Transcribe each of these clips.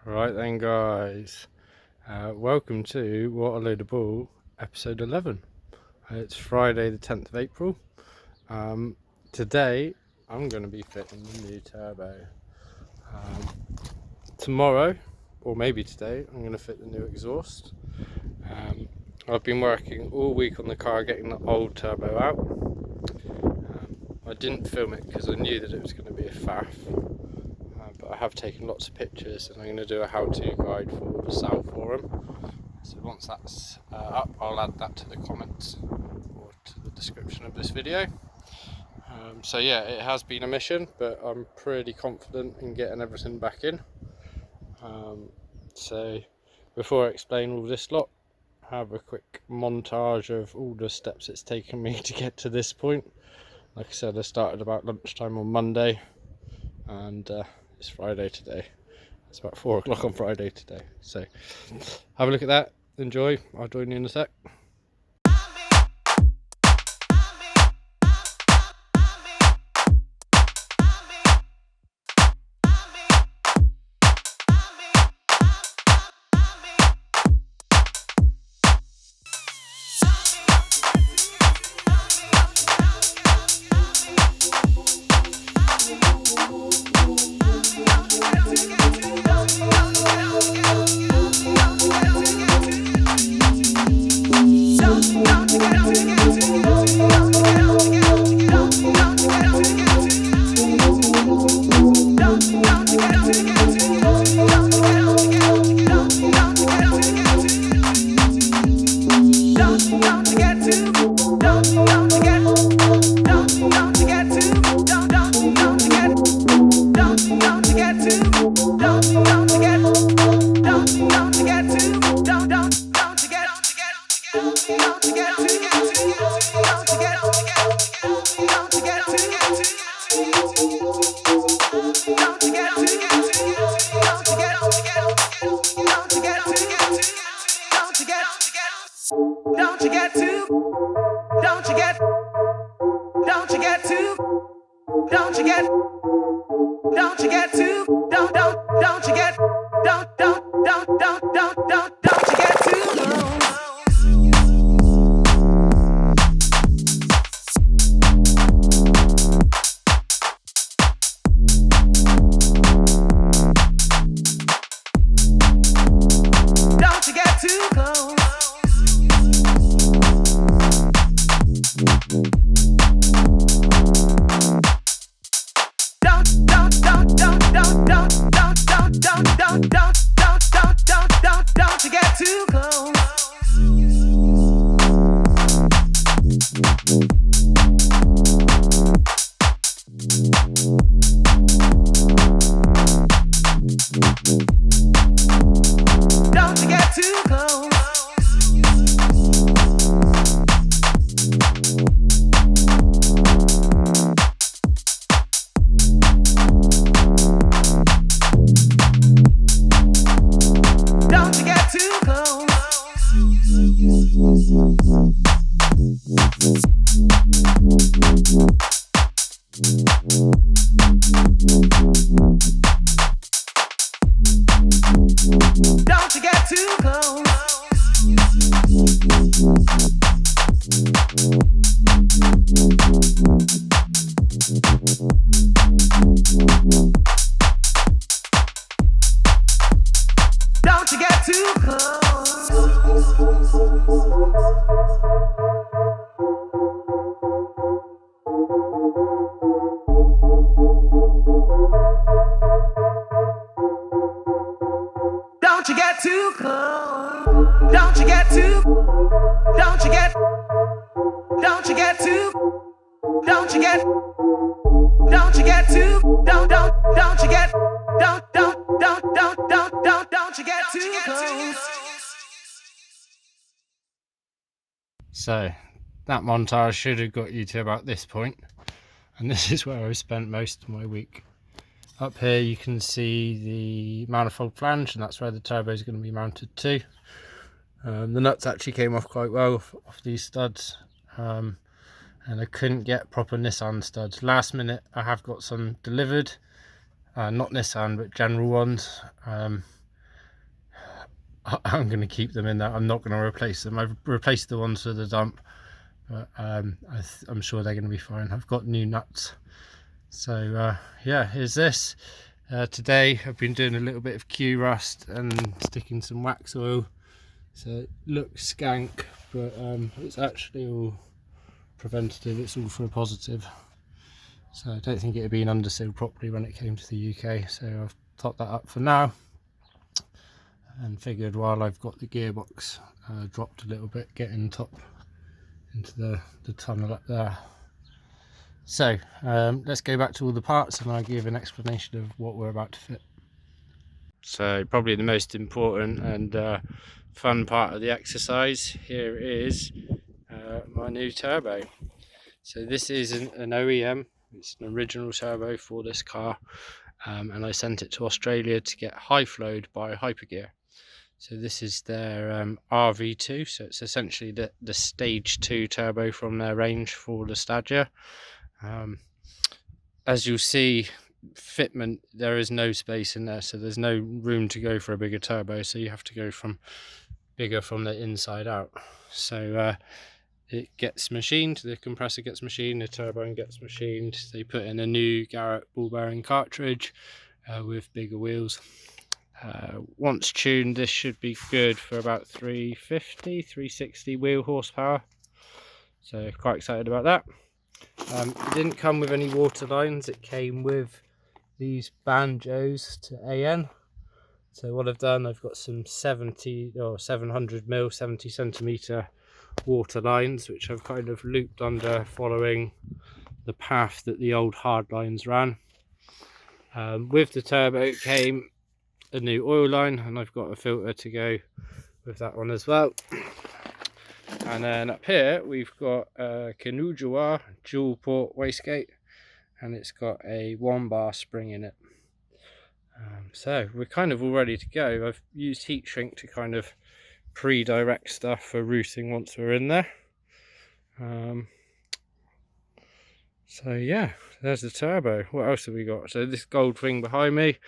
Right then, guys, welcome to What a Load of Ball, episode 11. It's Friday the 10th of April. Today I'm going to be fitting the new turbo. Tomorrow, or maybe today, I'm going to fit the new exhaust. I've been working all week on the car getting the old turbo out. I didn't film it because I knew that it was going to be a faff. But I have taken lots of pictures and I'm going to do a how-to guide for the sale for them. So once that's up, I'll add that to the comments or to the description of this video. So yeah, it has been a mission, but I'm pretty confident in getting everything back in. So before I explain all this lot, have a quick montage of all the steps it's taken me to get to this point. Like I said, I started about lunchtime on Monday, and it's Friday today. It's about 4 o'clock on Friday today. So have a look at that, enjoy, I'll join you in a sec. So that montage should have got you to about this point, and this is where I spent most of my week. Up here you can see the manifold flange, and that's where the turbo is going to be mounted to. The nuts actually came off quite well off these studs, and I couldn't get proper Nissan studs. Last minute I have got some delivered, not Nissan but general ones, I'm going to keep them in there. I'm not going to replace them. I've replaced the ones for the dump, but I'm sure they're going to be fine. I've got new nuts. So yeah, here's this. Today I've been doing a little bit of Q rust and sticking some wax oil, so it looks skank, but it's actually all preventative. It's all for a positive. So I don't think it had been undersealed properly when it came to the UK, so I've topped that up for now, and figured while I've got the gearbox dropped a little bit, getting top into the tunnel up there. So let's go back to all the parts and I'll give an explanation of what we're about to fit. So probably the most important and fun part of the exercise here is my new turbo. So this is an OEM, it's an original turbo for this car, and I sent it to Australia to get high flowed by Hypergear. So this is their RV2, so it's essentially the stage 2 turbo from their range for the Stagea. As you'll see, fitment, there is no space in there, so there's no room to go for a bigger turbo, so you have to go from bigger from the inside out. So it gets machined, the compressor gets machined, the turbine gets machined. They put in a new Garrett ball bearing cartridge with bigger wheels. Once tuned, this should be good for about 350, 360 wheel horsepower. So quite excited about that. It didn't come with any water lines, it came with these banjos to AN. So what I've done, I've got some 70 or 700 mil, 70 centimeter water lines, which I've kind of looped under following the path that the old hard lines ran. With the turbo came a new oil line, and I've got a filter to go with that one as well. And then up here we've got a Kanujawa dual port wastegate, and it's got a 1-bar spring in it. So we're kind of all ready to go. I've used heat shrink to kind of pre-direct stuff for routing once we're in there. So yeah, there's the turbo. What else have we got? So this gold thing behind me,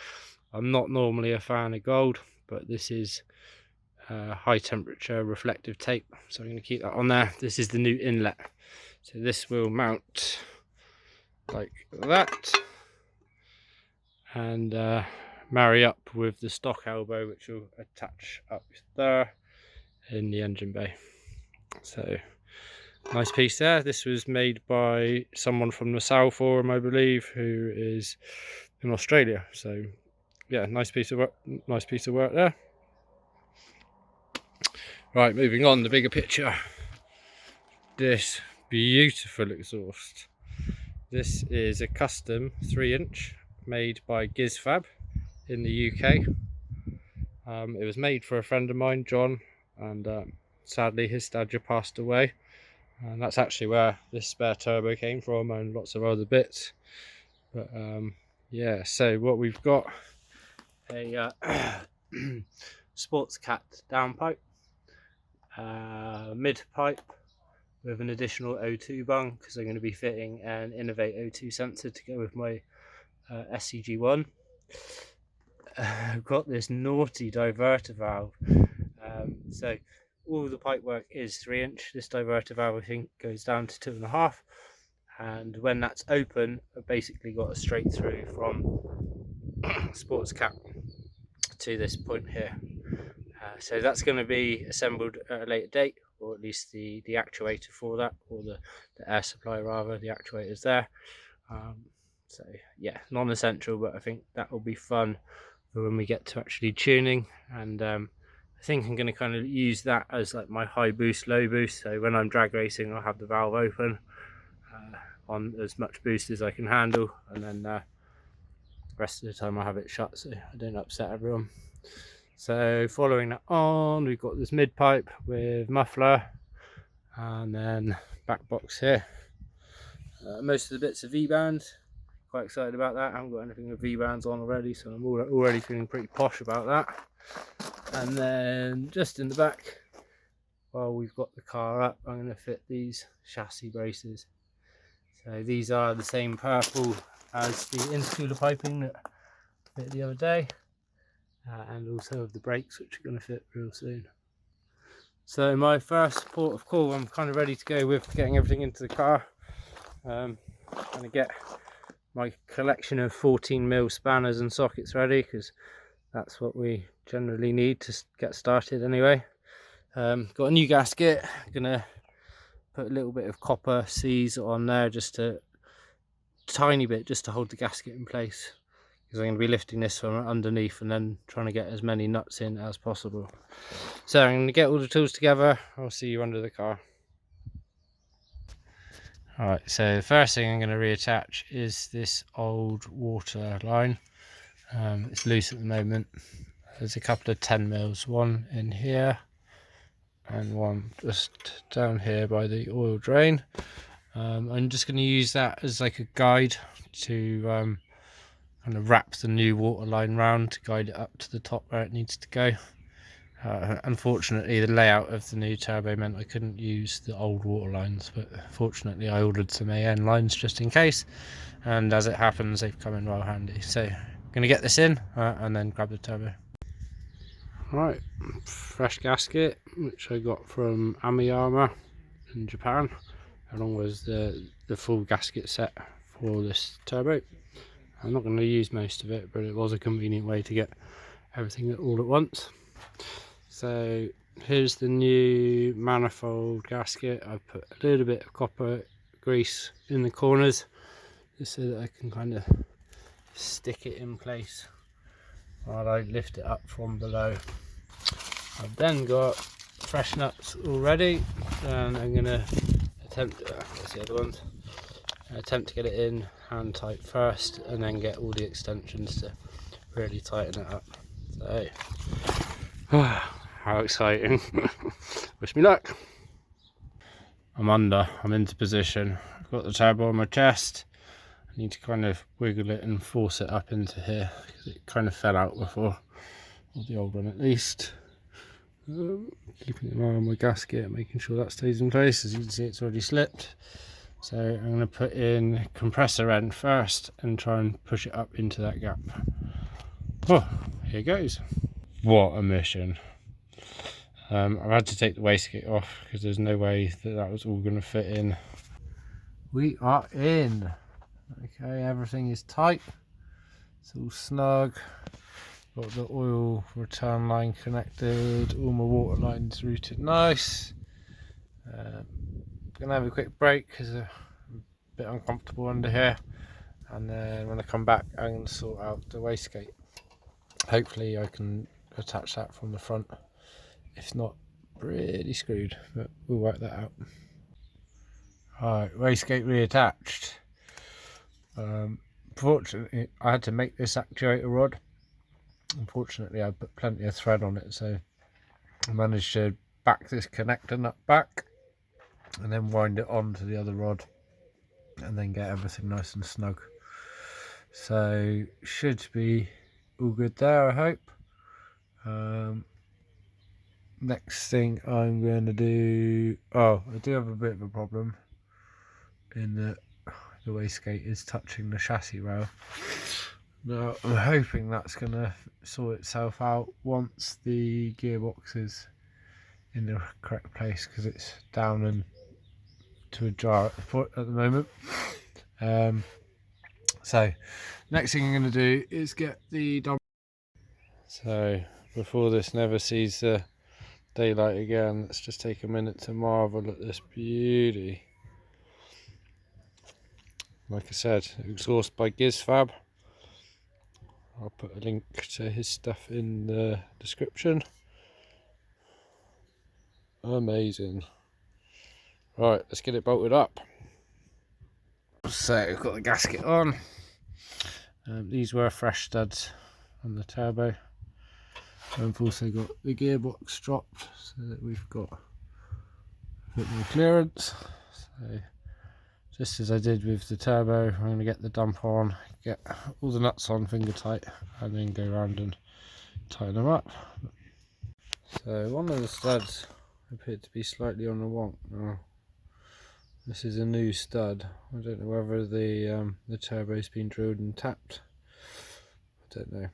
I'm not normally a fan of gold, but this is high temperature reflective tape, so I'm going to keep that on there. This is the new inlet, so this will mount like that and marry up with the stock elbow, which will attach up there in the engine bay. So nice piece there. This was made by someone from the Sal forum, I believe, who is in Australia. So yeah, nice piece of work there. Right, moving on, the bigger picture. This beautiful exhaust. This is a custom 3-inch made by GizFab in the UK. It was made for a friend of mine, John, and sadly his Stagea passed away. And that's actually where this spare turbo came from, and lots of other bits. But yeah, so what we've got, a sports cat downpipe, mid pipe with an additional O2 bung, because I'm going to be fitting an Innovate O2 sensor to go with my SCG1. I've got this naughty diverter valve. So all the pipe work is 3-inch. This diverter valve, I think, goes down to 2.5, and when that's open, I've basically got a straight through from sports cap to this point here. So that's going to be assembled at a later date, or at least the actuator for that, or the air supply rather. The actuator's there. So yeah, non-essential, but I think that will be fun for when we get to actually tuning. And I think I'm going to kind of use that as like my high boost, low boost. So when I'm drag racing, I'll have the valve open on as much boost as I can handle, and then the rest of the time I'll have it shut so I don't upset everyone. So following that on, we've got this mid pipe with muffler, and then back box here. Most of the bits are V-bands. Quite excited about that. I haven't got anything with V-bands on already, so I'm already feeling pretty posh about that. And then just in the back, while we've got the car up, I'm going to fit these chassis braces. So these are the same purple as the intercooler piping that I fit the other day. and also of the brakes, which are going to fit real soon. So my first port of call, I'm kind of ready to go with getting everything into the car. I'm going to get my collection of 14mm spanners and sockets ready, because that's what we generally need to get started anyway. Got a new gasket. I'm going to put a little bit of copper C's on there, just a tiny bit, just to hold the gasket in place, because I'm going to be lifting this from underneath and then trying to get as many nuts in as possible. So I'm going to get all the tools together. I'll see you under the car. Alright, so the first thing I'm going to reattach is this old water line. It's loose at the moment. There's a couple of 10mm, one in here and one just down here by the oil drain. I'm just going to use that as like a guide to kind of wrap the new water line round to guide it up to the top where it needs to go. Unfortunately, the layout of the new turbo meant I couldn't use the old water lines, but fortunately I ordered some AN lines just in case, and as it happens they've come in well handy. So I'm going to get this in and then grab the turbo. Right, fresh gasket which I got from Amiyama in Japan, along with the full gasket set for this turbo. I'm not going to use most of it, but it was a convenient way to get everything all at once. So here's the new manifold gasket. I've put a little bit of copper grease in the corners just so that I can kind of stick it in place while I lift it up from below. I've then got fresh nuts already, and I'm going to attempt to get it in hand tight first, and then get all the extensions to really tighten it up. So how exciting. Wish me luck. I'm into position. I've got the turbo on my chest. I need to kind of wiggle it and force it up into here, because it kind of fell out before, or the old one at least. Keeping an eye on my gasket, making sure that stays in place. As you can see, it's already slipped. So I'm going to put in compressor end first and try and push it up into that gap. Oh, here goes. What a mission. I've had to take the wastegate off because there's no way that was all going to fit in. We are in. Okay, everything is tight. It's all snug. Got the oil return line connected. All my water lines routed nice. Gonna have a quick break because I'm a bit uncomfortable under here. And then when I come back, I'm going to sort out the wastegate. Hopefully I can attach that from the front. If not, pretty screwed, but we'll work that out. Alright, wastegate reattached. Fortunately, I had to make this actuator rod. Unfortunately, I put plenty of thread on it, so I managed to back this connector nut back and then wind it onto the other rod and then get everything nice and snug. So should be all good there, I hope. Next thing I'm going to do, I do have a bit of a problem in that the wastegate is touching the chassis rail. Now I'm hoping that's going to sort itself out once the gearbox is in the correct place, because it's down and to a jar at the foot at the moment. So next thing I'm going to do is get the dump. So before this never sees the daylight again, let's just take a minute to marvel at this beauty. Like I said, exhaust by GizFab. I'll put a link to his stuff in the description. Amazing. Right, let's get it bolted up. So I've got the gasket on. These were fresh studs on the turbo. I've also got the gearbox dropped so that we've got a bit more clearance. So just as I did with the turbo, I'm going to get the dump on, get all the nuts on finger tight, and then go around and tighten them up. So one of the studs appeared to be slightly on the wonk. Now, this is a new stud. I don't know whether the turbo's been drilled and tapped. I don't know.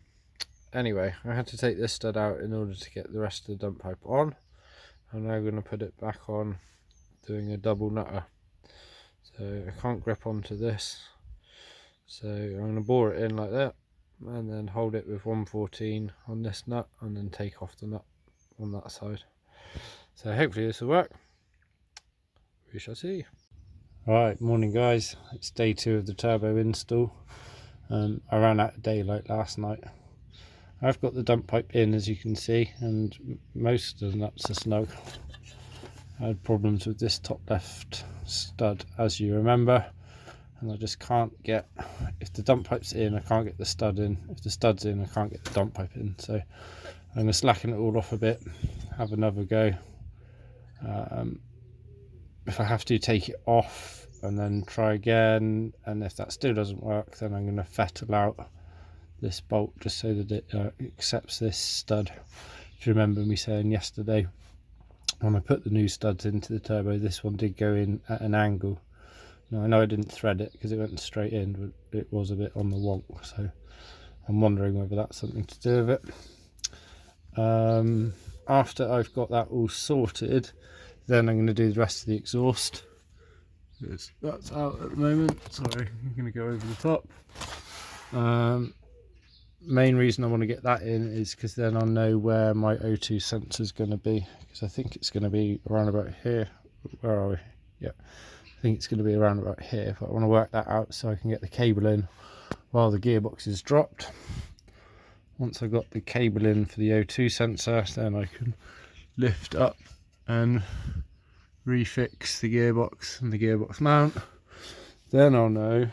anyway, I had to take this stud out in order to get the rest of the dump pipe on. I'm now going to put it back on, doing a double nutter. So I can't grip onto this, so I'm going to bore it in like that and then hold it with 114 on this nut and then take off the nut on that side. So hopefully this will work. We shall see. Alright, morning guys, it's day 2 of the turbo install. I ran out of daylight last night. I've got the dump pipe in, as you can see, and most of the nuts are snug. I had problems with this top left stud, as you remember, and I just can't get, if the dump pipe's in, I can't get the stud in. If the stud's in, I can't get the dump pipe in. So I'm going to slacken it all off a bit, have another go. If I have to, take it off and then try again, and if that still doesn't work, then I'm going to fettle out this bolt just so that it accepts this stud. If you remember me saying yesterday, when I put the new studs into the turbo, this one did go in at an angle. Now I know I didn't thread it because it went straight in, but it was a bit on the wonk, so I'm wondering whether that's something to do with it. After I've got that all sorted, then I'm going to do the rest of the exhaust. That's out at the moment. Sorry, I'm going to go over the top. Main reason I want to get that in is because then I'll know where my O2 sensor is going to be, because I think it's going to be around about here. Where are we? Yeah, I think it's going to be around about here, but I want to work that out so I can get the cable in while the gearbox is dropped. Once I've got the cable in for the O2 sensor, then I can lift up and refix the gearbox and the gearbox mount. Then I'll know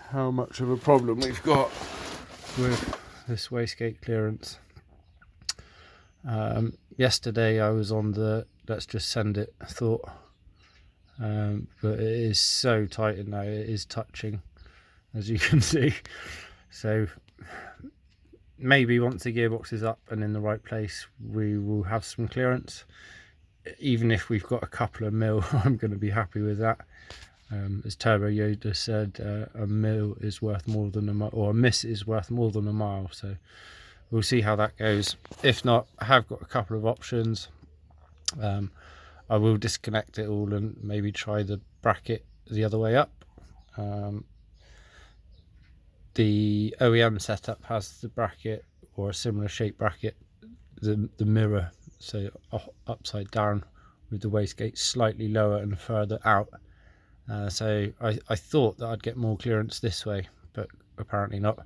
how much of a problem we've got with this wastegate clearance. Yesterday I was on the let's just send it thought, but it is so tight in now, it is touching, as you can see. So maybe once the gearbox is up and in the right place, we will have some clearance. Even if we've got a couple of mil, I'm going to be happy with that. As Turbo Yoda said, a mil is worth more than a mile, or a miss is worth more than a mile. So we'll see how that goes. If not, I have got a couple of options. I will disconnect it all and maybe try the bracket the other way up. The OEM setup has the bracket, or a similar shape bracket, the mirror, so upside down, with the wastegate slightly lower and further out. So I thought that I'd get more clearance this way, but apparently not.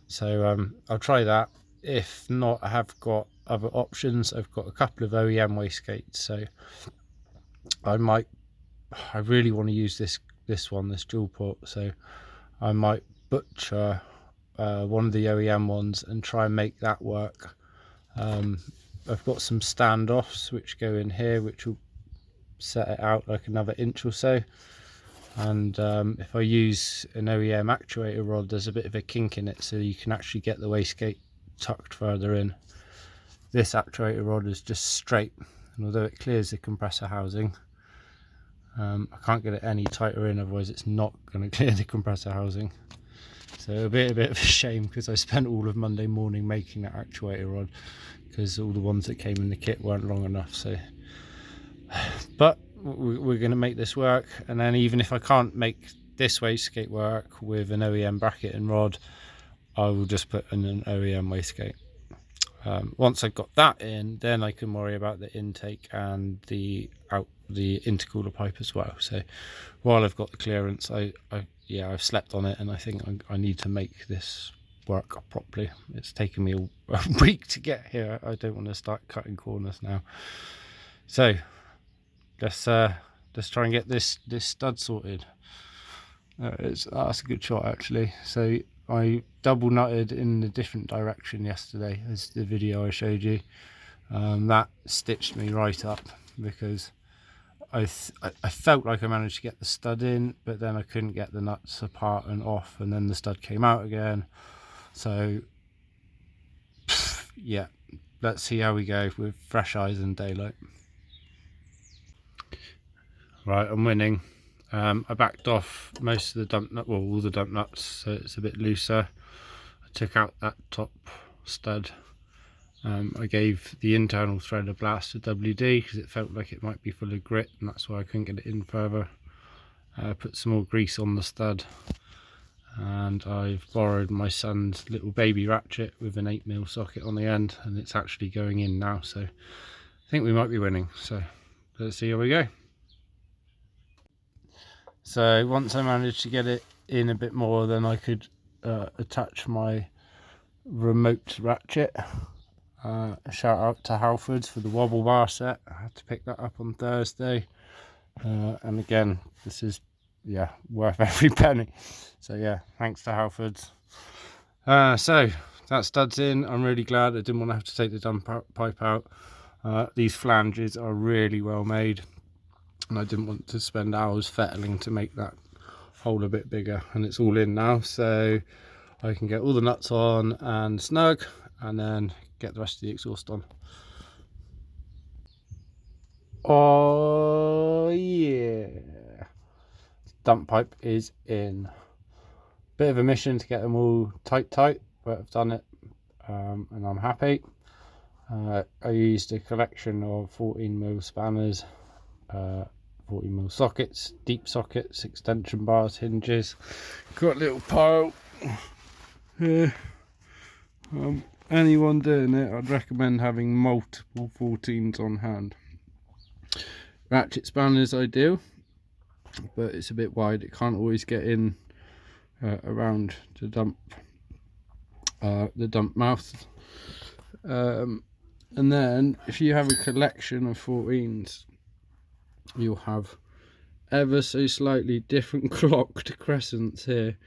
So I'll try that. If not, I have got other options. I've got a couple of OEM wastegates, so I really want to use this dual port, so I might butcher one of the OEM ones and try and make that work. I've got some standoffs which go in here, which will set it out like another inch or so. And if I use an OEM actuator rod, there's a bit of a kink in it, so you can actually get the wastegate tucked further in. This actuator rod is just straight, and although it clears the compressor housing, I can't get it any tighter in, otherwise it's not going to clear the compressor housing. So it'll be a bit of a shame, because I spent all of Monday morning making that actuator rod, because all the ones that came in the kit weren't long enough. So, but we're going to make this work. And then even if I can't make this wastegate work with an OEM bracket and rod, I will just put in an OEM wastegate. Once I've got that in, then I can worry about the intake and the intercooler pipe as well. So while I've got the clearance, I've slept on it, and I think I need to make this work properly. It's taken me a week to get here. I don't want to start cutting corners now. So let's try and get this stud sorted. That's a good shot actually. So I double nutted in a different direction yesterday, as the video I showed you. That stitched me right up, because I felt like I managed to get the stud in, but then I couldn't get the nuts apart and off, and then the stud came out again. So yeah, let's see how we go with fresh eyes and daylight. Right, I'm winning. I backed off most of the dump nut, all the dump nuts, so it's a bit looser. I took out that top stud, I gave the internal thread a blast with WD because it felt like it might be full of grit, and that's why I couldn't get it in further. Put some more grease on the stud, and I've borrowed my son's little baby ratchet with an 8mm socket on the end, and it's actually going in now, so I think we might be winning. So let's see how we go. So once I managed to get it in a bit more, then I could attach my remote ratchet. Shout out to Halfords for the wobble bar set. I had to pick that up on Thursday, and again, this is worth every penny. So yeah, thanks to Halfords. So that stud's in. I'm really glad. I didn't want to have to take the dump pipe out. These flanges are really well made, and I didn't want to spend hours fettling to make that hole a bit bigger, and it's all in now, so I can get all the nuts on and snug, and then get the rest of the exhaust on. Oh yeah, dump pipe is in. Bit of a mission to get them all tight, but I've done it, and I'm happy. I used a collection of 14mm spanners, 14mm sockets, deep sockets, extension bars, hinges. Got a little pile here. Anyone doing it, I'd recommend having multiple 14s on hand. Ratchet spanner is ideal, but it's a bit wide. It can't always get in around the dump mouth. And then if you have a collection of 14s, you'll have ever so slightly different clocked crescents here,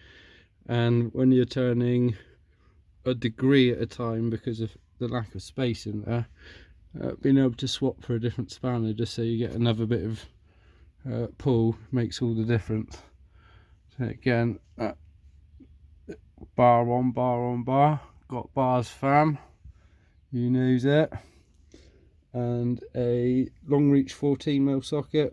and when you're turning a degree at a time because of the lack of space in there, being able to swap for a different spanner just so you get another bit of pull makes all the difference. So again, bar on bar, got bars fam, you knows it, and a long reach 14mm socket.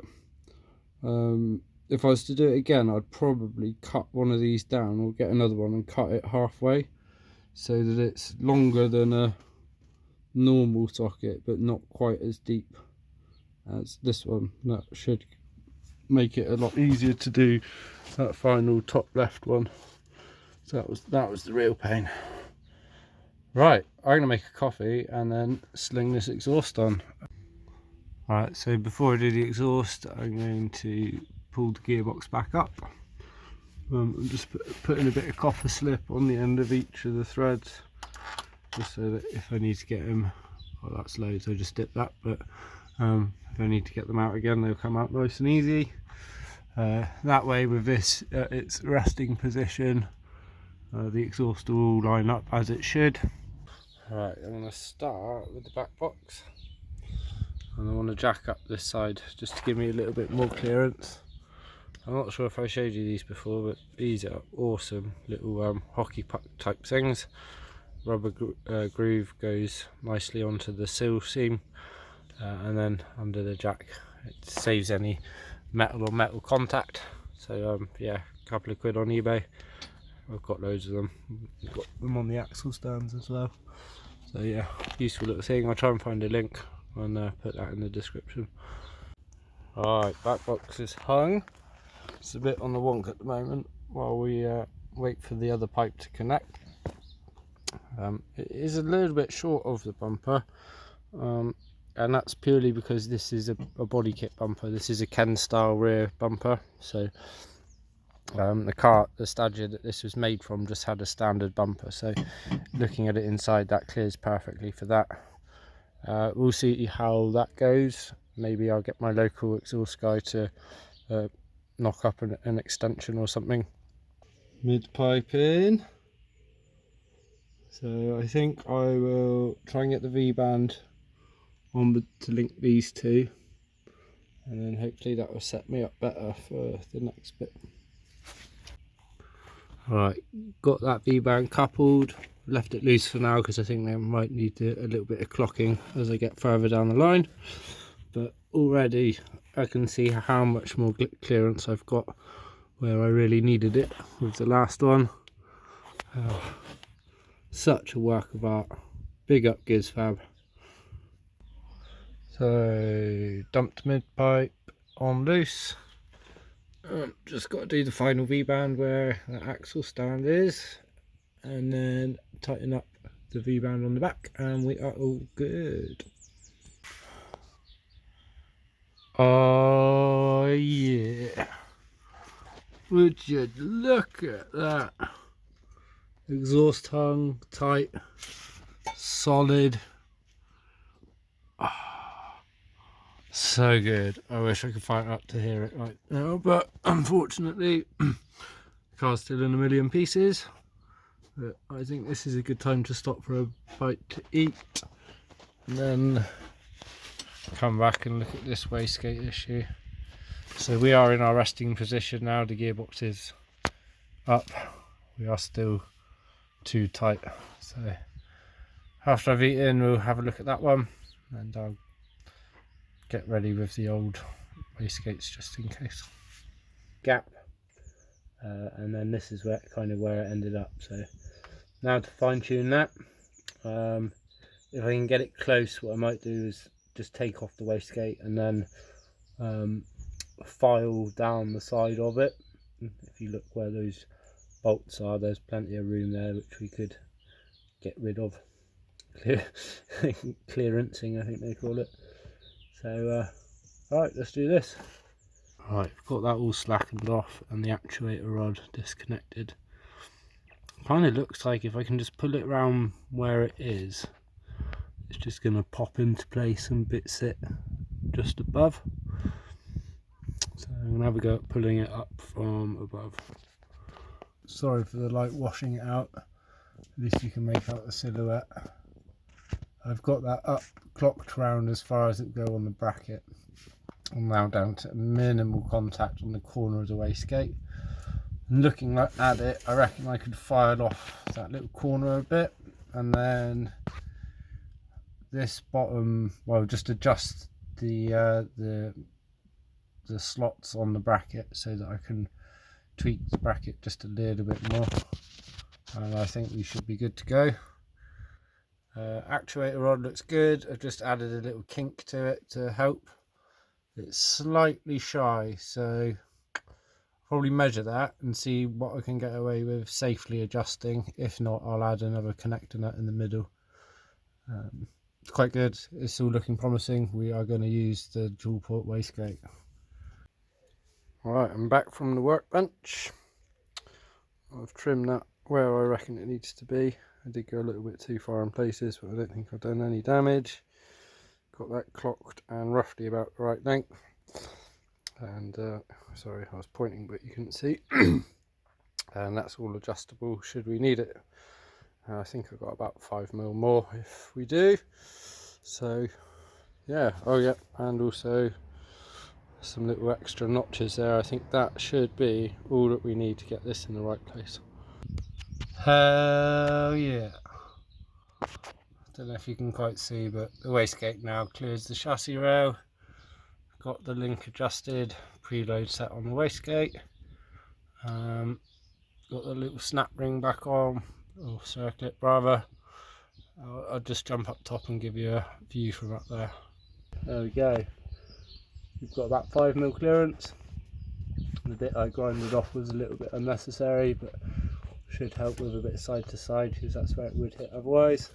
If I was to do it again, I'd probably cut one of these down or get another one and cut it halfway so that it's longer than a normal socket but not quite as deep as this one. That should make it a lot easier to do that final top left one. So that was the real pain. Right, I'm gonna make a coffee and then sling this exhaust on. Alright, so before I do the exhaust, I'm going to pull the gearbox back up. I'm just putting a bit of copper slip on the end of each of the threads, just so that if I need to get them, well, that's loads, I just dip that, but if I need to get them out again, they'll come out nice and easy. That way, with this its resting position, the exhaust will all line up as it should. Right, I'm going to start with the back box, and I want to jack up this side just to give me a little bit more clearance. I'm not sure if I showed you these before, but these are awesome little hockey puck type things. Rubber groove goes nicely onto the sill seam, and then under the jack it saves any metal on metal contact. So yeah, a couple of quid on eBay. I've got loads of them. I've got them on the axle stands as well. So yeah, useful little thing. I'll try and find a link and put that in the description. Alright, back box is hung. It's a bit on the wonk at the moment while we wait for the other pipe to connect. It is a little bit short of the bumper, and that's purely because this is a body kit bumper. This is a Ken style rear bumper, so the Stagea that this was made from just had a standard bumper, so looking at it inside, that clears perfectly for that. We'll see how that goes. Maybe I'll get my local exhaust guy to knock up an extension or something. Mid pipe in. So I think I will try and get the V-band on to link these two, and then hopefully that will set me up better for the next bit. Alright, got that V-band coupled, left it loose for now because I think they might need a little bit of clocking as I get further down the line, but already I can see how much more clearance I've got where I really needed it with the last one. Such a work of art. Big up Giz Fab. So dumped mid pipe on loose. Just got to do the final V-band where the axle stand is, and then tighten up the V-band on the back, and we are all good. Oh yeah, would you look at that? Exhaust hung tight, solid. So good. I wish I could find up to hear it right now, but unfortunately the car's still in a million pieces. But I think this is a good time to stop for a bite to eat and then come back and look at this wastegate issue. So we are in our resting position now. The gearbox is up. We are still too tight, so after I've eaten we'll have a look at that one, and I'll get ready with the old wastegates just in case. Gap, and then this is where it ended up. So now to fine tune that, if I can get it close, what I might do is just take off the wastegate and then file down the side of it. If you look where those bolts are, there's plenty of room there which we could get rid of. Clearancing, I think they call it. So right, let's do this. Right, I've got that all slackened off and the actuator rod disconnected. Kind of looks like if I can just pull it around where it is, it's just going to pop into place and bits it just above. So I'm going to have a go at pulling it up from above. Sorry for the light washing it out, at least you can make out the silhouette. I've got that up clocked round as far as it go on the bracket. I'm now down to minimal contact on the corner of the wastegate. And looking at it, I reckon I could file off that little corner a bit, and then this bottom, well, just adjust the slots on the bracket so that I can tweak the bracket just a little bit more, and I think we should be good to go. Actuator rod looks good. I've just added a little kink to it to help. It's slightly shy, so I'll probably measure that and see what I can get away with safely adjusting. If not, I'll add another connector nut in the middle. It's quite good. It's all looking promising. We are going to use the dual port wastegate. Alright, I'm back from the workbench. I've trimmed that where I reckon it needs to be. I did go a little bit too far in places, but I don't think I've done any damage. Got that clocked and roughly about the right length. And sorry, I was pointing but you couldn't see. And that's all adjustable should we need it. I think I've got about 5mm more if we do. So yeah, oh yeah, and also some little extra notches there. I think that should be all that we need to get this in the right place. Hell yeah. I don't know if you can quite see, but the wastegate now clears the chassis rail. Got the link adjusted, preload set on the wastegate. Got the little snap ring back on, or circlet rather. I'll just jump up top and give you a view from up there. There we go. We've got about 5mm clearance. The bit I grinded off was a little bit unnecessary, but should help with a bit side to side because that's where it would hit otherwise.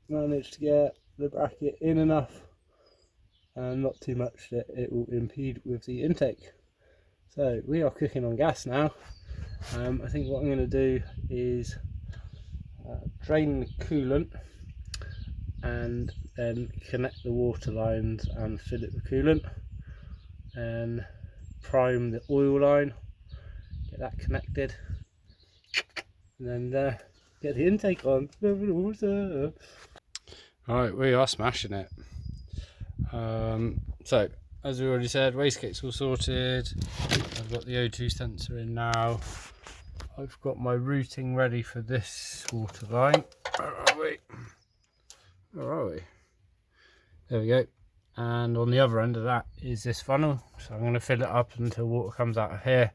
Managed to get the bracket in enough and not too much that it will impede with the intake. So we are cooking on gas now. I think what I'm going to do is drain the coolant and then connect the water lines and fill it with coolant, and prime the oil line, get that connected, and then get the intake on. Alright, we are smashing it. So as we already said, wastegate's all sorted. I've got the O2 sensor in now. I've got my routing ready for this water line. Where are we? Where are we? There we go. And on the other end of that is this funnel. So I'm going to fill it up until water comes out of here,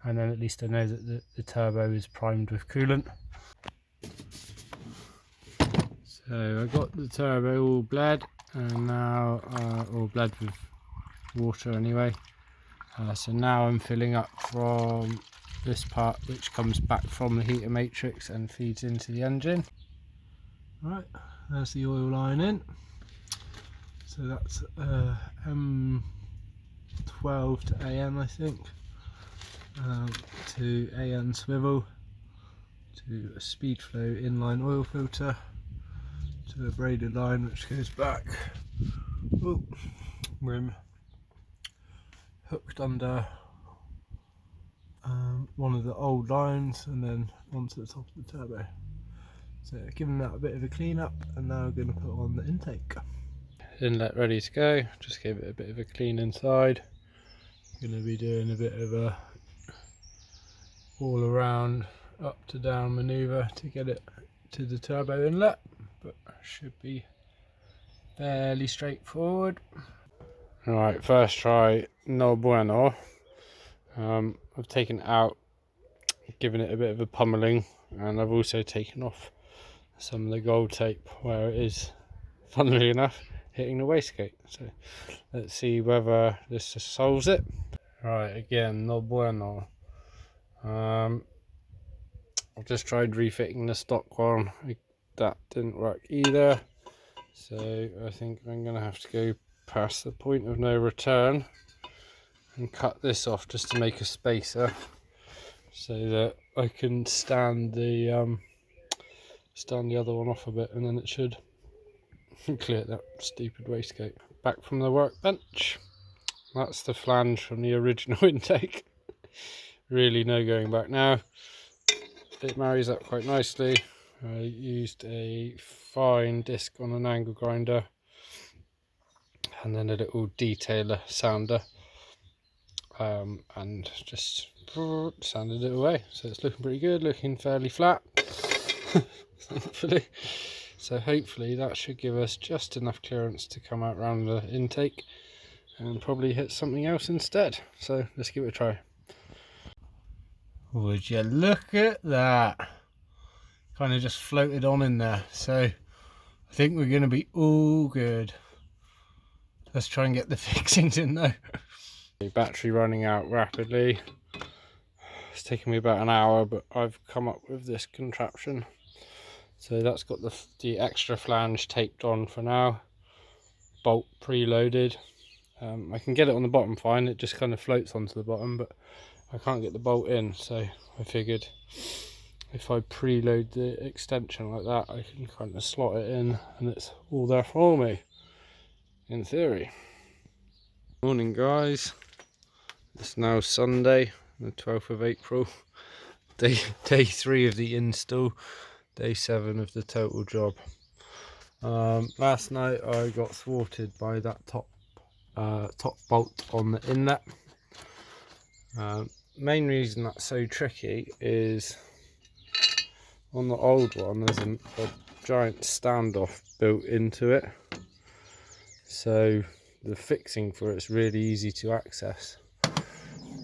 and then at least I know that the turbo is primed with coolant. So I got the turbo all bled, and now all bled with water anyway. So now I'm filling up from this part, which comes back from the heater matrix and feeds into the engine. Right, there's the oil line in. So that's M12 to AN, I think, to AN swivel, to a speed flow inline oil filter, to a braided line which goes back. Ooh, rim hooked under one of the old lines and then onto the top of the turbo. So giving that a bit of a clean up, and now we're going to put on the intake. Inlet ready to go, just gave it a bit of a clean inside. Going to be doing a bit of a all around up to down manoeuvre to get it to the turbo inlet, but should be fairly straightforward. Alright, first try, no bueno. I've taken it out, given it a bit of a pummeling, and I've also taken off some of the gold tape where it is, funnily enough, hitting the wastegate. So let's see whether this just solves it. Right, again, no bueno. I've just tried refitting the stock one, that didn't work either, so I think I'm going to have to go past the point of no return and cut this off just to make a spacer so that I can stand the other one off a bit, and then it should clear that stupid wastegate. Back from the workbench. That's the flange from the original intake. Really no going back now. It marries up quite nicely. I used a fine disc on an angle grinder and then a little detailer sander, and just sanded it away. So it's looking pretty good, looking fairly flat, thankfully. So hopefully that should give us just enough clearance to come out around the intake and probably hit something else instead. So let's give it a try. Would you look at that? Kind of just floated on in there. So I think we're going to be all good. Let's try and get the fixings in though. The battery running out rapidly. It's taken me about an hour, but I've come up with this contraption. So that's got the extra flange taped on for now. Bolt preloaded. I can get it on the bottom fine, it just kind of floats onto the bottom, but I can't get the bolt in, so I figured if I preload the extension like that, I can kind of slot it in and it's all there for me, in theory. Morning guys, it's now Sunday, the 12th of April, day 3 of the install, day 7 of the total job. Last night I got thwarted by that top bolt on the inlet. Main reason that's so tricky is on the old one there's a giant standoff built into it, so the fixing for it's really easy to access,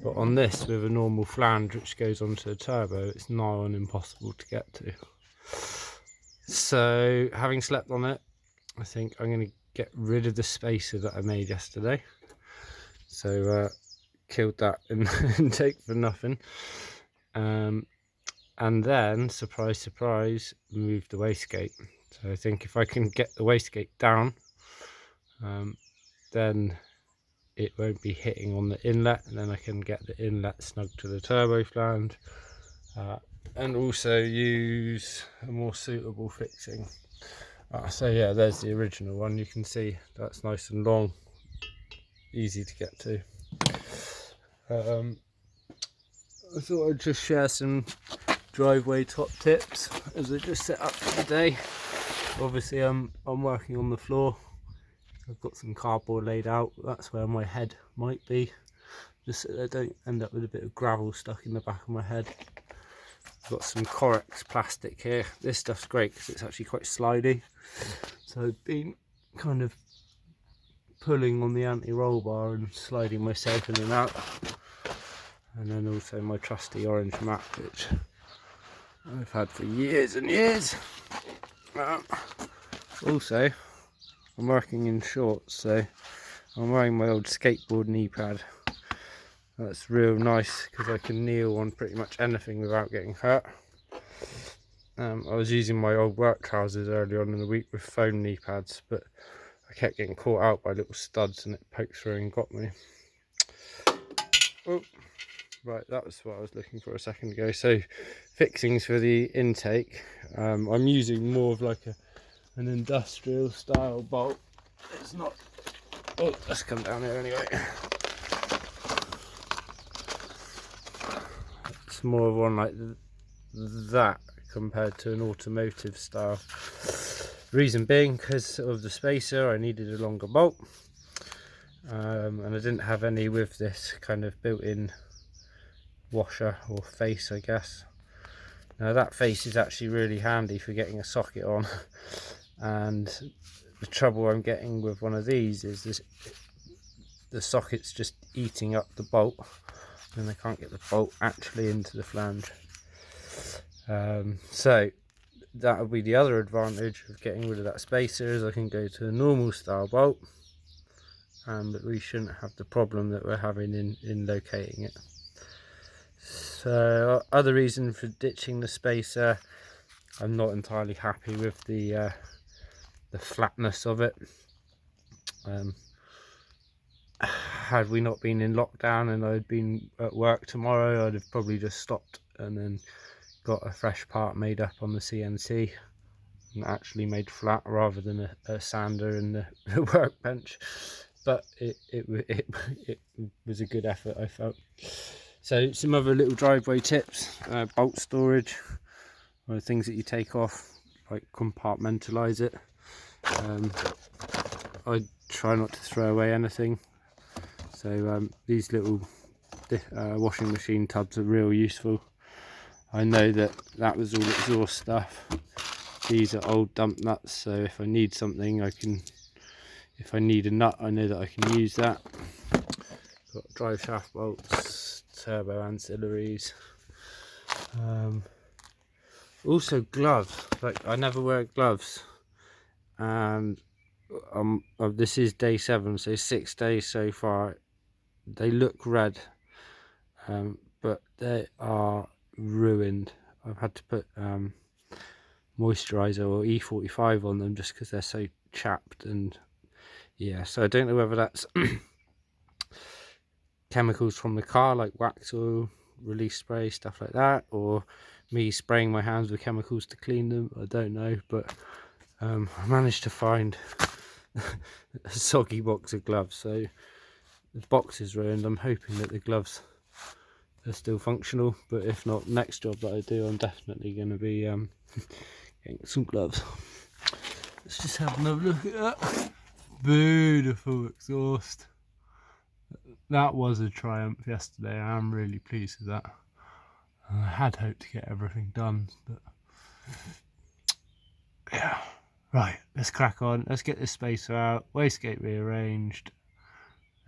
but on this with a normal flange which goes onto a turbo, it's nigh on impossible to get to. So having slept on it, I think I'm going to get rid of the spacer that I made yesterday. So killed that in the intake for nothing, and then surprise surprise move the wastegate. So I think if I can get the wastegate down, then it won't be hitting on the inlet, and then I can get the inlet snug to the turbo flange, and also use a more suitable fixing. So yeah, there's the original one. You can see that's nice and long, easy to get to. I thought I'd just share some driveway top tips as I just set up for the day. Obviously I'm working on the floor. I've got some cardboard laid out, that's where my head might be, just so I don't end up with a bit of gravel stuck in the back of my head. I've got some Corex plastic here. This stuff's great because it's actually quite slidey, so I've been kind of pulling on the anti-roll bar and sliding myself in and out. And then also my trusty orange mat, which I've had for years and years. Also, I'm working in shorts, so I'm wearing my old skateboard knee pad. That's real nice because I can kneel on pretty much anything without getting hurt. I was using my old work trousers early on in the week with foam knee pads, but I kept getting caught out by little studs and it poked through and got me. Oh, right, that was what I was looking for a second ago. So fixings for the intake, I'm using more of like an industrial style bolt. It's not, oh, let's come down here anyway. It's more of one like that compared to an automotive style. Reason being because of the spacer, I needed a longer bolt, and I didn't have any with this kind of built-in washer or face, I guess. Now that face is actually really handy for getting a socket on, and the trouble I'm getting with one of these is this, the socket's just eating up the bolt and I can't get the bolt actually into the flange. So that would be the other advantage of getting rid of that spacer, is I can go to a normal style bolt, but we shouldn't have the problem that we're having in locating it. So other reason for ditching the spacer, I'm not entirely happy with the flatness of it. Had we not been in lockdown and I'd been at work tomorrow, I'd have probably just stopped and then got a fresh part made up on the CNC and actually made flat rather than a sander in the workbench. But it was a good effort, I felt. So some other little driveway tips: bolt storage, or things that you take off, like compartmentalize it. I try not to throw away anything, so these little washing machine tubs are real useful. I know that was all exhaust stuff. These are old dump nuts, so if I need something, if I need a nut, I know that I can use that. Got drive shaft bolts, turbo ancillaries. Also gloves. Like, I never wear gloves, and this is day 7, so 6 days so far. They look red, but they are ruined. I've had to put moisturizer or E45 on them just because they're so chapped, and yeah, so I don't know whether that's chemicals from the car like wax oil, release spray, stuff like that, or me spraying my hands with chemicals to clean them. I don't know, but I managed to find a soggy box of gloves, so the box is ruined. I'm hoping that the gloves are still functional, but if not, next job that I do, I'm definitely going to be getting some gloves. Let's just have another look at that. Beautiful exhaust. That was a triumph yesterday. I am really pleased with that. I had hoped to get everything done, but yeah. Right, let's crack on. Let's get this spacer out, wastegate rearranged,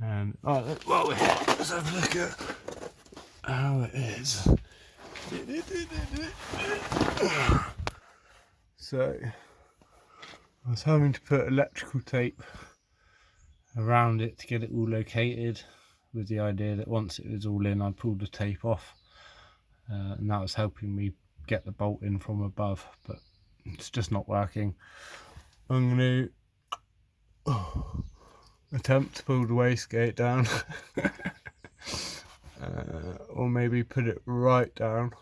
and while we're here, let's have a look at how it is. So I was having to put electrical tape around it to get it all located, with the idea that once it was all in, I'd pull the tape off, and that was helping me get the bolt in from above, but it's just not working. I'm going to attempt to pull the wastegate down, or maybe put it right down.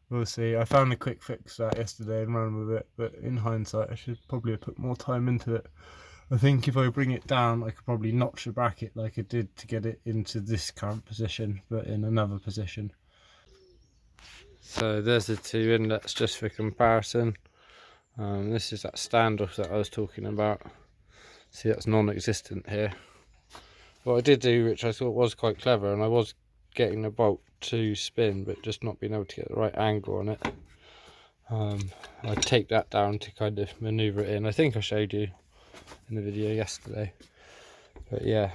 We'll see. I found a quick fix that yesterday and ran with it, but in hindsight I should probably have put more time into it. I think if I bring it down, I could probably notch the bracket like I did to get it into this current position, but in another position. So there's the 2 inlets just for comparison. This is that standoff that I was talking about. See, that's non-existent here. What I did do, which I thought was quite clever, and I was getting the bolt to spin, but just not being able to get the right angle on it. I taped that down to kind of manoeuvre it in. I think I showed you in the video yesterday, but yeah,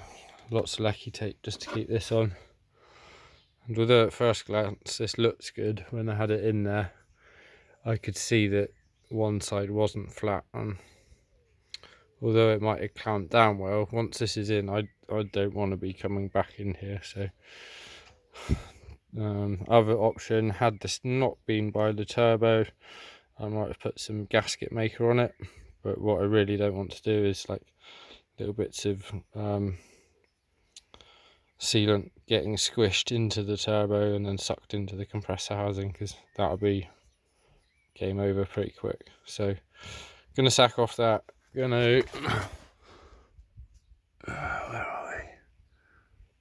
lots of lecky tape just to keep this on. And although at first glance this looks good, when I had it in there, I could see that one side wasn't flat, and although it might have clamped down well, once this is in, I don't want to be coming back in here. So other option, had this not been by the turbo, I might have put some gasket maker on it, but what I really don't want to do is like little bits of sealant getting squished into the turbo and then sucked into the compressor housing, because that'll be game over pretty quick. So gonna sack off that, gonna where are we?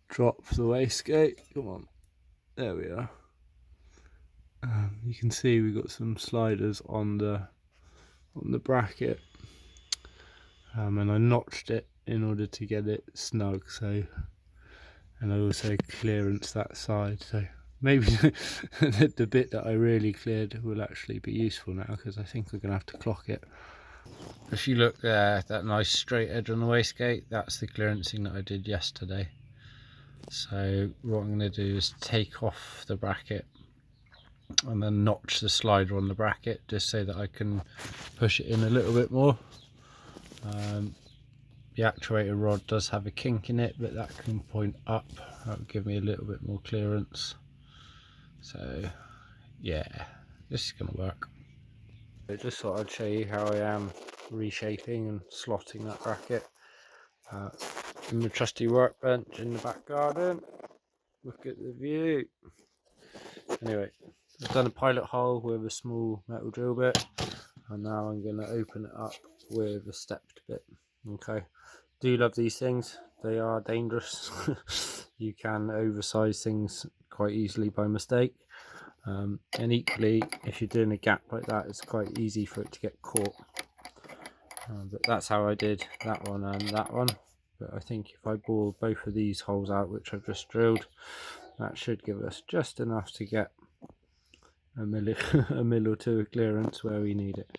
Drop the wastegate, come on, there we are. You can see we've got some sliders on the bracket, and I notched it in order to get it snug. So, and I also clearance that side. So maybe the bit that I really cleared will actually be useful now, because I think we're gonna have to clock it. If you look there, that nice straight edge on the wastegate, that's the clearancing that I did yesterday. So what I'm going to do is take off the bracket and then notch the slider on the bracket, just so that I can push it in a little bit more. The actuator rod does have a kink in it, but that can point up. That will give me a little bit more clearance. So yeah, this is going to work. I just thought I'd show you how I am reshaping and slotting that bracket. In the trusty workbench in the back garden. Look at the view. Anyway, I've done a pilot hole with a small metal drill bit, and now I'm going to open it up with a stepped bit. Okay, do love these things, they are dangerous. You can oversize things quite easily by mistake, and equally if you're doing a gap like that, it's quite easy for it to get caught. But that's how I did that one and that one. But I think if I bore both of these holes out, which I've just drilled, that should give us just enough to get a mil or two of clearance where we need it.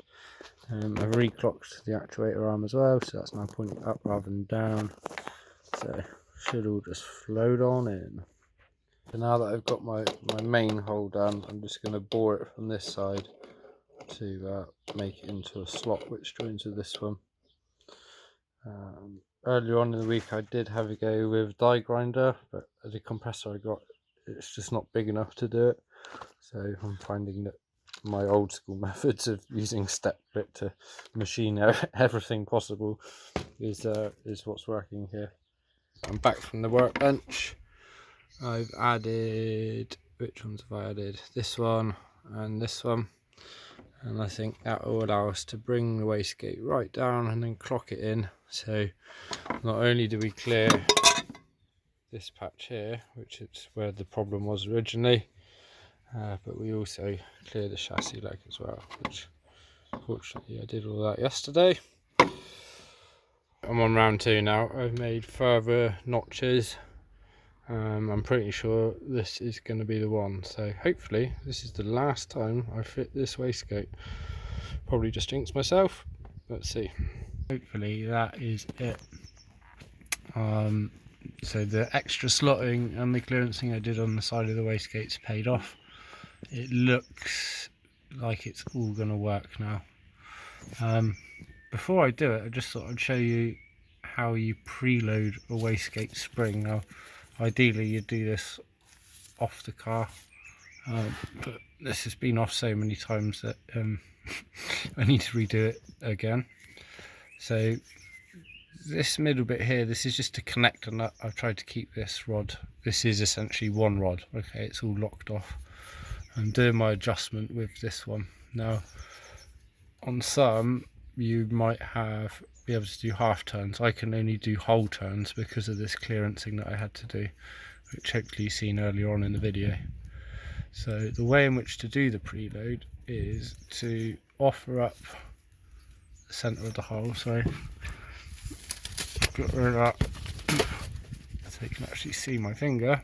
I've reclocked the actuator arm as well, so that's now pointing up rather than down. So should all just float on in. So now that I've got my main hole done, I'm just going to bore it from this side to make it into a slot which joins with this one. Earlier on in the week I did have a go with die grinder, but the compressor I got, it's just not big enough to do it. So I'm finding that my old school methods of using step bit to machine everything possible is what's working here. I'm back from the workbench. I've added, which ones have I added? This one and this one. And I think that will allow us to bring the wastegate right down and then clock it in. So not only do we clear this patch here, which is where the problem was originally, but we also clear the chassis leg as well, which fortunately I did all that yesterday. I'm on round 2 now. I've made further notches. I'm pretty sure this is going to be the one, so hopefully this is the last time I fit this wastegate. Probably just jinxed myself. Let's see. Hopefully that is it. So the extra slotting and the clearancing I did on the side of the wastegate's paid off. It looks like it's all going to work now. Before I do it, I just thought I'd show you how you preload a wastegate spring. Now ideally you do this off the car, but this has been off so many times that I need to redo it again. So this middle bit here, this is just to connect a nut. I've tried to keep this rod, this is essentially one rod, okay, it's all locked off. I'm doing my adjustment with this one. Now on some you might be able to do half turns. I can only do whole turns because of this clearancing that I had to do, which hopefully you've seen earlier on in the video. So the way in which to do the preload is to offer up the centre of the hole, so get rid of that so you can actually see my finger.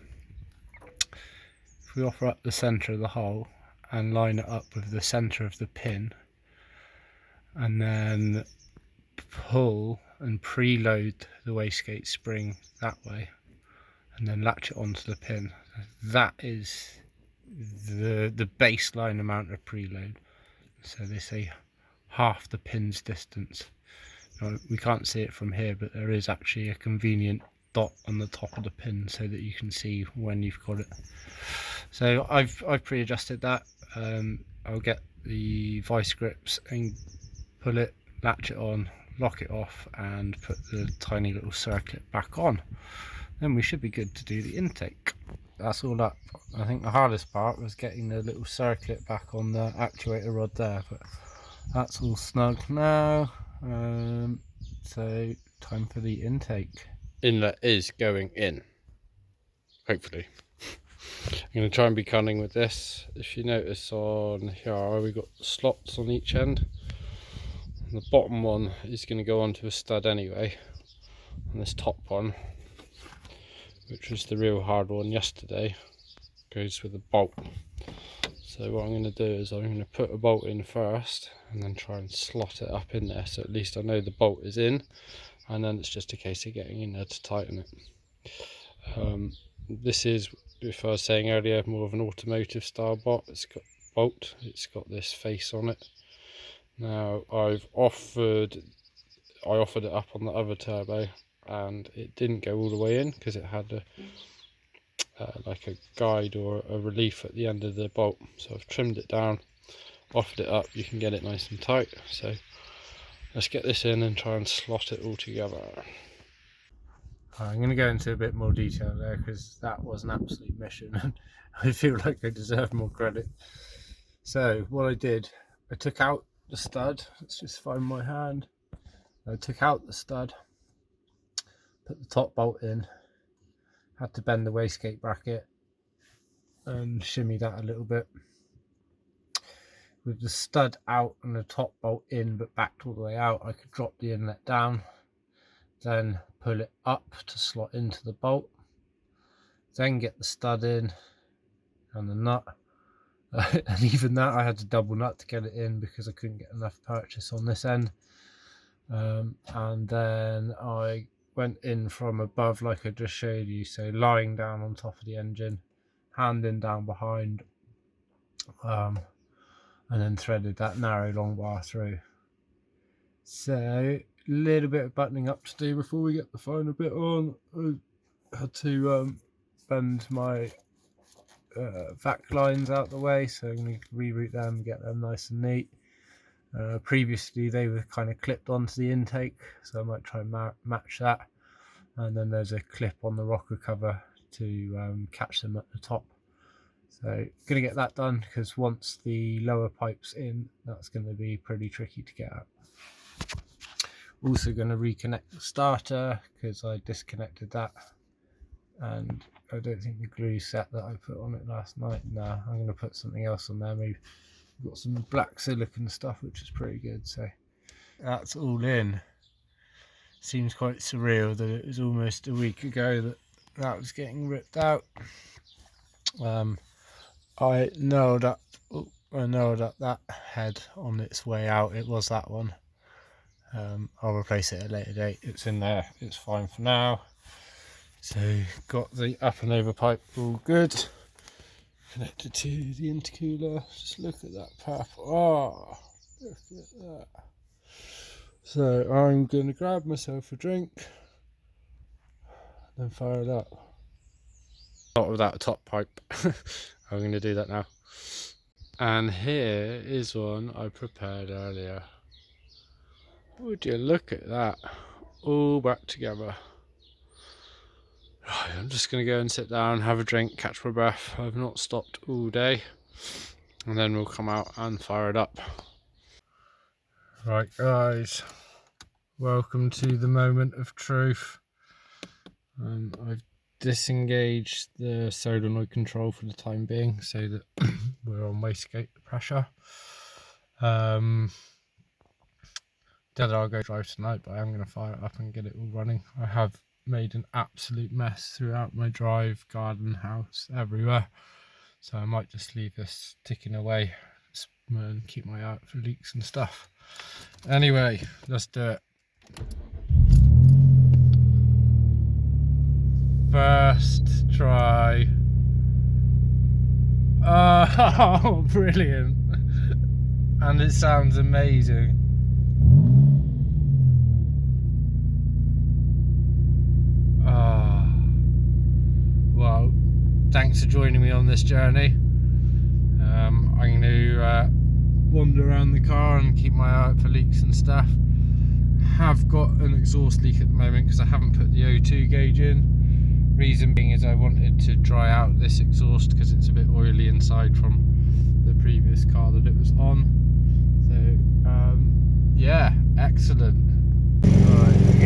If we offer up the centre of the hole and line it up with the centre of the pin, and then pull and preload the wastegate spring that way, and then latch it onto the pin, that is the baseline amount of preload. So they say half the pin's distance. We can't see it from here, but there is actually a convenient dot on the top of the pin so that you can see when you've got it. So I've pre-adjusted that. I'll get the vice grips and pull it, latch it on, lock it off, and put the tiny little circlet back on. Then we should be good to do the intake. That's all up. I think the hardest part was getting the little circlet back on the actuator rod there, but that's all snug now. So time for the intake. Inlet is going in, hopefully. I'm going to try and be cunning with this. If you notice on here, we've got slots on each end. The bottom one is going to go onto a stud anyway, and this top one, which was the real hard one yesterday, goes with a bolt. So what I'm going to do is I'm going to put a bolt in first and then try and slot it up in there, so at least I know the bolt is in, and then it's just a case of getting in there to tighten it. This is, if I was saying earlier, more of an automotive style bolt. It's got this face on it. Now I offered it up on the other turbo, and it didn't go all the way in because it had like a guide or a relief at the end of the bolt. So I've trimmed it down, offered it up. You can get it nice and tight. So let's get this in and try and slot it all together. I'm going to go into a bit more detail there because that was an absolute mission and I feel like I deserve more credit. So what I did, I took out the stud. Let's just find my hand. I took out the stud, put the top bolt in, had to bend the wastegate bracket and shimmy that a little bit. With the stud out and the top bolt in but backed all the way out, I could drop the inlet down, then pull it up to slot into the bolt, then get the stud in and the nut. And even that I had to double nut to get it in because I couldn't get enough purchase on this end. And then I went in from above like I just showed you, so lying down on top of the engine, hand in down behind, and then threaded that narrow long bar through. So a little bit of buttoning up to do before we get the final bit on. I had to bend my vac lines out the way, so I'm going to reroute them and get them nice and neat. Previously they were kind of clipped onto the intake, so I might try and match that. And then there's a clip on the rocker cover to catch them at the top. So going to get that done because once the lower pipe's in, that's going to be pretty tricky to get out. Also going to reconnect the starter because I disconnected that and I don't think the glue set that I put on it last night. Nah, I'm going to put something else on there. Maybe I've got some black silicone stuff which is pretty good. So that's all in. Seems quite surreal that it was almost a week ago that was getting ripped out. I know that that head on its way out, it was that one. I'll replace it at a later date. It's in there, it's fine for now. So got the up and over pipe all good, connected to the intercooler. Just look at that purple. Oh, look at that. So I'm going to grab myself a drink, then fire it up. Not without a top pipe. I'm going to do that now. And here is one I prepared earlier. Would you look at that? All back together. Right, I'm just going to go and sit down, have a drink, catch my breath. I've not stopped all day. And then we'll come out and fire it up. Right guys, welcome to the moment of truth. I've disengaged the solenoid control for the time being so that we're on wastegate pressure. Don't know I'll go drive tonight, but I am going to fire it up and get it all running. I have made an absolute mess throughout my drive, garden, house, everywhere. So I might just leave this ticking away and keep my eye out for leaks and stuff. Anyway, let's do it. First try. Oh, brilliant. And it sounds amazing. thanks for joining me on this journey. I'm going to wander around the car and keep my eye out for leaks and stuff. Have got an exhaust leak at the moment because I haven't put the O2 gauge in. Reason being is I wanted to dry out this exhaust because it's a bit oily inside from the previous car that it was on. So yeah, excellent. All right.